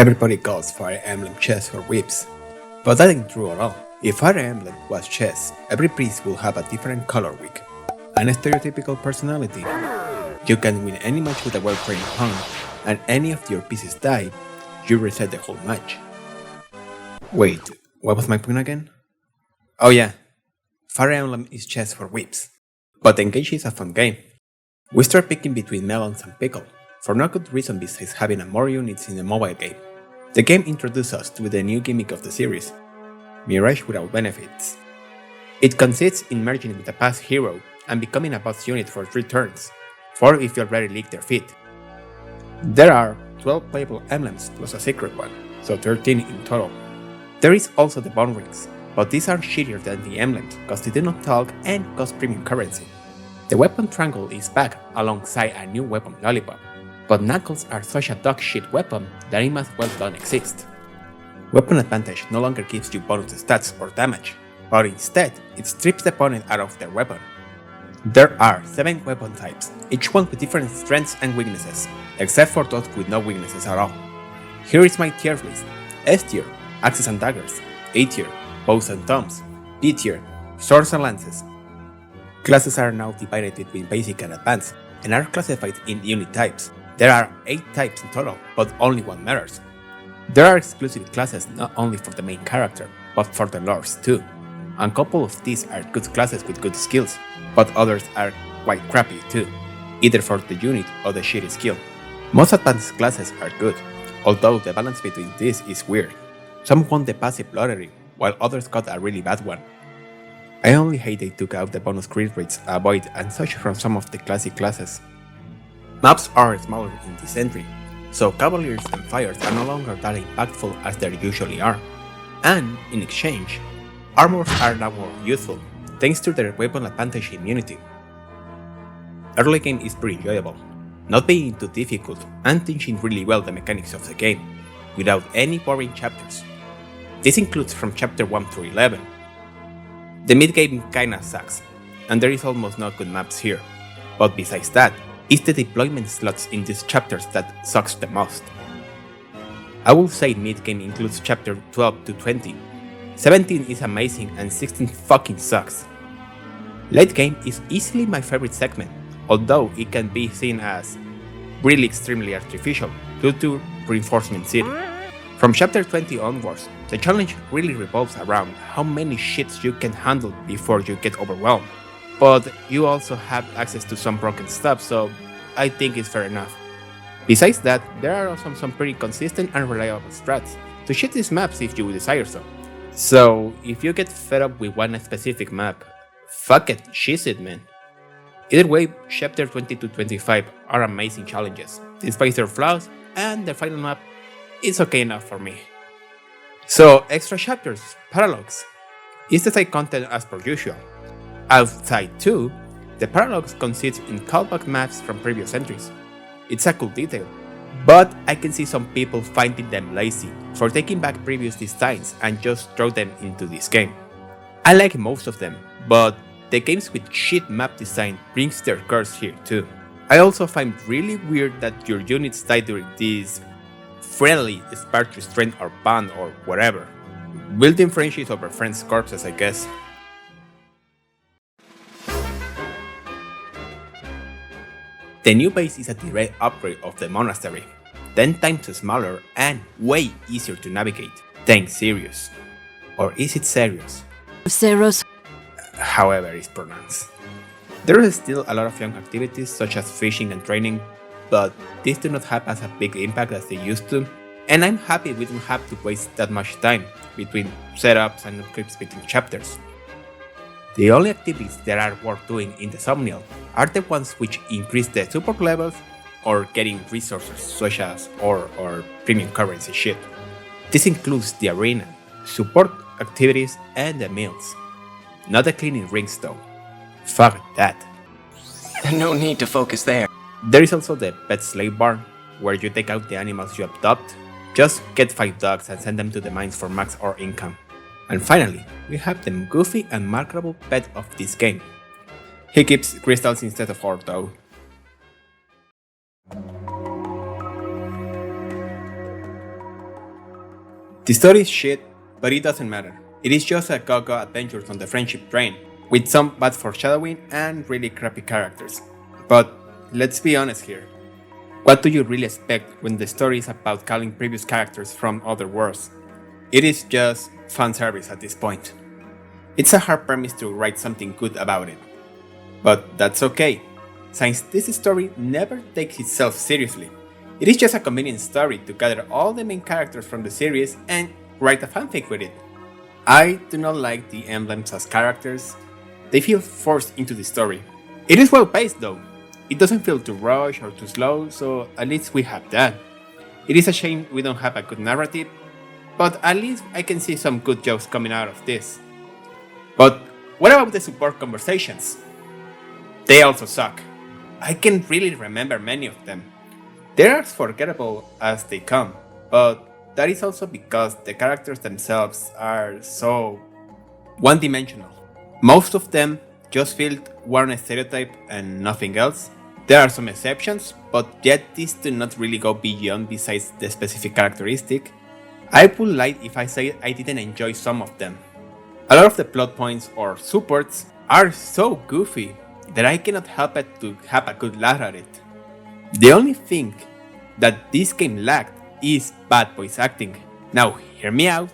Everybody calls Fire Emblem chess or whips, but that ain't true at all. If Fire Emblem was chess, every priest will have a different color wig and a stereotypical personality. You can win any match with a well-trained pawn, and any of your pieces die, you reset the whole match. Wait, what was my point again? Oh yeah, Fire Emblem is chess for whips, but Engage is a fun game. We start picking between melons and pickle, for no good reason besides having more units in the mobile game. The game introduced us to the new gimmick of the series, Mirage without benefits. It consists in merging with a past hero and becoming a boss unit for 3 turns, 4 if you already licked their feet. There are 12 playable emblems plus a secret one, so 13 in total. There is also the bone rings, but these are shittier than the emblems because they do not talk and cost premium currency. The weapon triangle is back alongside a new weapon lollipop, but knuckles are such a dog shit weapon that it must well don't exist. Weapon advantage no longer gives you bonus stats or damage, but instead it strips the opponent out of their weapon. There are 7 weapon types, each one with different strengths and weaknesses, except for those with no weaknesses at all. Here is my tier list. S tier, axes and daggers. A tier, bows and tombs. B tier, swords and lances. Classes are now divided between basic and advanced, and are classified in unit types. There are 8 types in total, but only one matters. There are exclusive classes not only for the main character, but for the lords too. A couple of these are good classes with good skills, but others are quite crappy too, either for the unit or the shitty skill. Most advanced classes are good, although the balance between these is weird. Some won the passive lottery, while others got a really bad one. I only hate they took out the bonus crit rates, avoid and such from some of the classic classes. Maps are smaller in this entry, so Cavaliers and Fires are no longer that impactful as they usually are. And, in exchange, armors are now more useful, thanks to their weapon advantage immunity. Early game is pretty enjoyable, not being too difficult and teaching really well the mechanics of the game, without any boring chapters. This includes from chapter 1 through 11. The mid-game kinda sucks, and there is almost no good maps here, but besides that, it's the deployment slots in these chapters that sucks the most. I will say mid-game includes chapter 12 to 20. 17 is amazing and 16 fucking sucks. Late game is easily my favorite segment, although it can be seen as really extremely artificial due to Reinforcement City. From chapter 20 onwards, the challenge really revolves around how many shits you can handle before you get overwhelmed. But you also have access to some broken stuff, so I think it's fair enough. Besides that, there are also some pretty consistent and reliable strats to cheat these maps if you desire so. So, if you get fed up with one specific map, fuck it, cheese it man. Either way, chapter 20 to 25 are amazing challenges, despite their flaws, and the final map is okay enough for me. So, extra chapters, paralogs, is the side content as per usual. Outside too, the paralogs consists in callback maps from previous entries. It's a cool detail, but I can see some people finding them lazy for taking back previous designs and just throw them into this game. I like most of them, but the games with shit map design brings their curse here too. I also find really weird that your units die during this friendly spark restraint or bond or whatever. Building friendships over friends' corpses, I guess. The new base is a direct upgrade of the monastery, 10 times smaller and way easier to navigate than Sirius. Or is it Serious? Ceros. However it's pronounced. There is still a lot of young activities such as fishing and training, but these do not have as a big impact as they used to, and I'm happy we don't have to waste that much time between setups and upgrades between chapters. The only activities that are worth doing in the Somnial are the ones which increase the support levels or getting resources such as ore or premium currency shit. This includes the arena, support activities, and the meals. Not the cleaning rings though. Fuck that. No need to focus there. There is also the pet slave barn, where you take out the animals you adopt. Just get 5 dogs and send them to the mines for max or income. And finally, we have the goofy and marketable pet of this game. He keeps crystals instead of ore though. The story is shit, but it doesn't matter. It is just a go-go adventures on the friendship train, with some bad foreshadowing and really crappy characters. But let's be honest here. What do you really expect when the story is about calling previous characters from other worlds? It is just fan service at this point. It's a hard premise to write something good about it. But that's okay, since this story never takes itself seriously. It is just a convenient story to gather all the main characters from the series and write a fanfic with it. I do not like the emblems as characters. They feel forced into the story. It is well paced though. It doesn't feel too rushed or too slow, so at least we have that. It is a shame we don't have a good narrative, but at least I can see some good jokes coming out of this. But what about the support conversations? They also suck. I can't really remember many of them. They're as forgettable as they come, but that is also because the characters themselves are so one-dimensional. Most of them just fit one stereotype and nothing else. There are some exceptions, but yet these do not really go beyond besides the specific characteristic. I would lie if I say I didn't enjoy some of them. A lot of the plot points or supports are so goofy that I cannot help it to have a good laugh at it. The only thing that this game lacked is bad voice acting. Now, hear me out.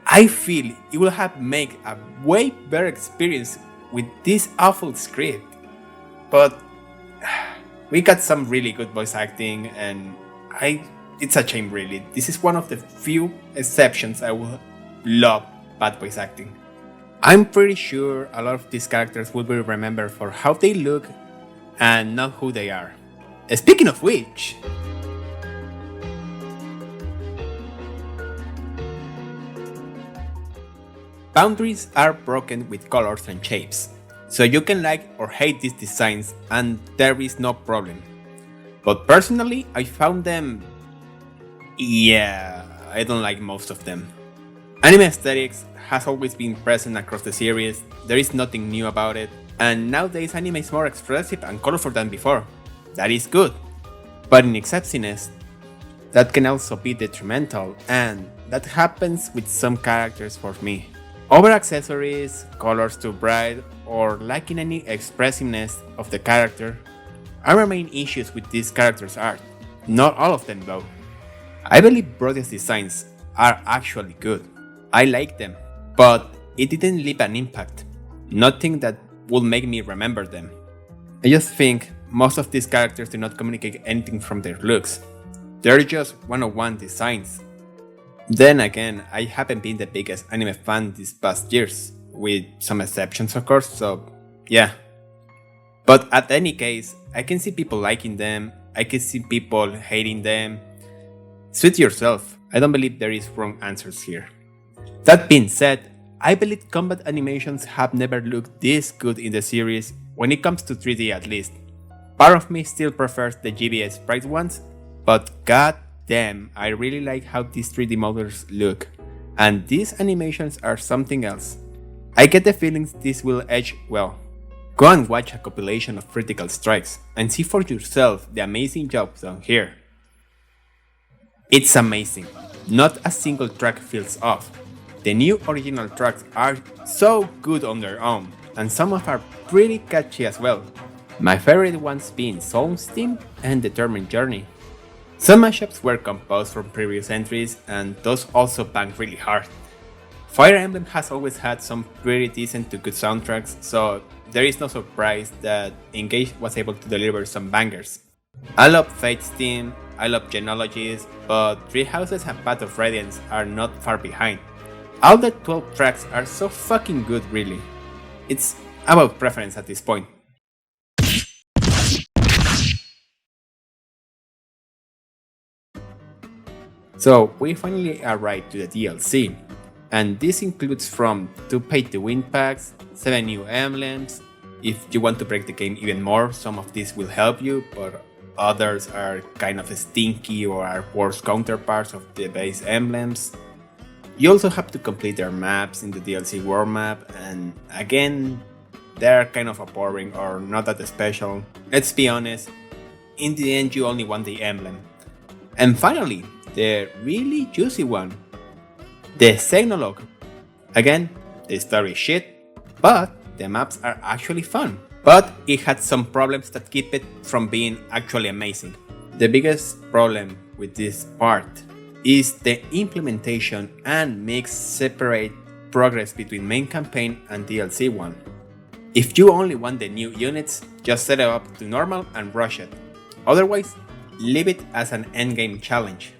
I feel it will have made a way better experience with this awful script. But we got some really good voice acting and it's a shame really. This is one of the few exceptions I would love bad voice acting. I'm pretty sure a lot of these characters will be remembered for how they look and not who they are. Speaking of which, boundaries are broken with colors and shapes, so you can like or hate these designs and there is no problem. But personally, I found them... I don't like most of them. Anime aesthetics has always been present across the series, there is nothing new about it, and nowadays anime is more expressive and colorful than before. That is good. But in excessiveness, that can also be detrimental, and that happens with some characters for me. Over accessories, colors too bright, or lacking any expressiveness of the character are my main issues with this character's art. Not all of them though. I believe Brody's designs are actually good. I like them, but it didn't leave an impact. Nothing that would make me remember them. I just think most of these characters do not communicate anything from their looks. They're just one-on-one designs. Then again, I haven't been the biggest anime fan these past years, with some exceptions of course, so yeah. But at any case, I can see people liking them, I can see people hating them. Suit yourself, I don't believe there is wrong answers here. That being said, I believe combat animations have never looked this good in the series when it comes to 3D at least. Part of me still prefers the GBA sprite ones, but god damn, I really like how these 3D models look, and these animations are something else. I get the feelings this will age well. Go and watch a compilation of Critical Strikes and see for yourself the amazing job done here. It's amazing, not a single track feels off. The new original tracks are so good on their own, and some of are pretty catchy as well. My favorite ones being Soul's Theme and Determined Journey. Some mashups were composed from previous entries, and those also bang really hard. Fire Emblem has always had some pretty decent to good soundtracks, so there is no surprise that Engage was able to deliver some bangers. I love Fate's theme, I love Genealogies, but Three Houses and Path of Radiance are not far behind. All the 12 tracks are so fucking good really. It's about preference at this point. So we finally arrived to the DLC, and this includes from 2 pay-to-win packs, 7 new emblems. If you want to break the game even more, some of these will help you, but others are kind of stinky or are worse counterparts of the base emblems. You also have to complete their maps in the DLC world map, and again, they're kind of boring or not that special. Let's be honest, in the end you only want the emblem. And finally, the really juicy one, The Xenologue. Again, the story is shit, but the maps are actually fun. But it had some problems that keep it from being actually amazing. The biggest problem with this part is the implementation and makes separate progress between main campaign and DLC one. If you only want the new units, just set it up to normal and rush it. Otherwise, leave it as an endgame challenge.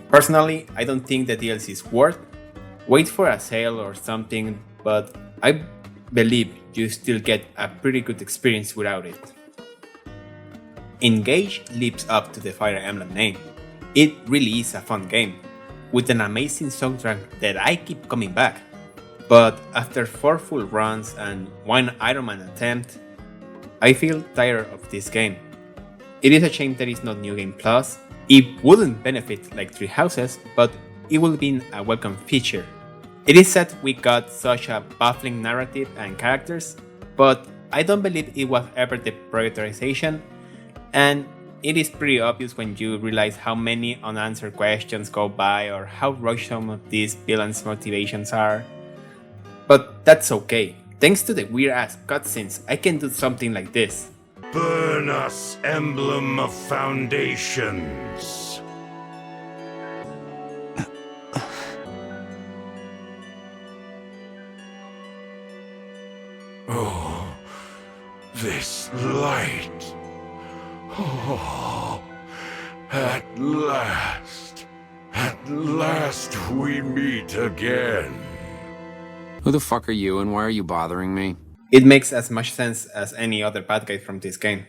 Personally, I don't think the DLC is worth. Wait for a sale or something, but I believe you still get a pretty good experience without it. Engage lives up to the Fire Emblem name. It really is a fun game, with an amazing soundtrack that I keep coming back. But after 4 full runs and 1 Iron Man attempt, I feel tired of this game. It is a shame there is no New Game Plus. It wouldn't benefit like Three Houses, but it would be a welcome feature. It is said we got such a baffling narrative and characters, but I don't believe it was ever the prioritization, and it is pretty obvious when you realize how many unanswered questions go by or how rushed some of these villains' motivations are. But that's okay. Thanks to the weird ass cutscenes, I can do something like this. Burn us, Emblem of Foundations. Oh, this light. Oh, at last we meet again. Who the fuck are you and why are you bothering me? It makes as much sense as any other bad guy from this game.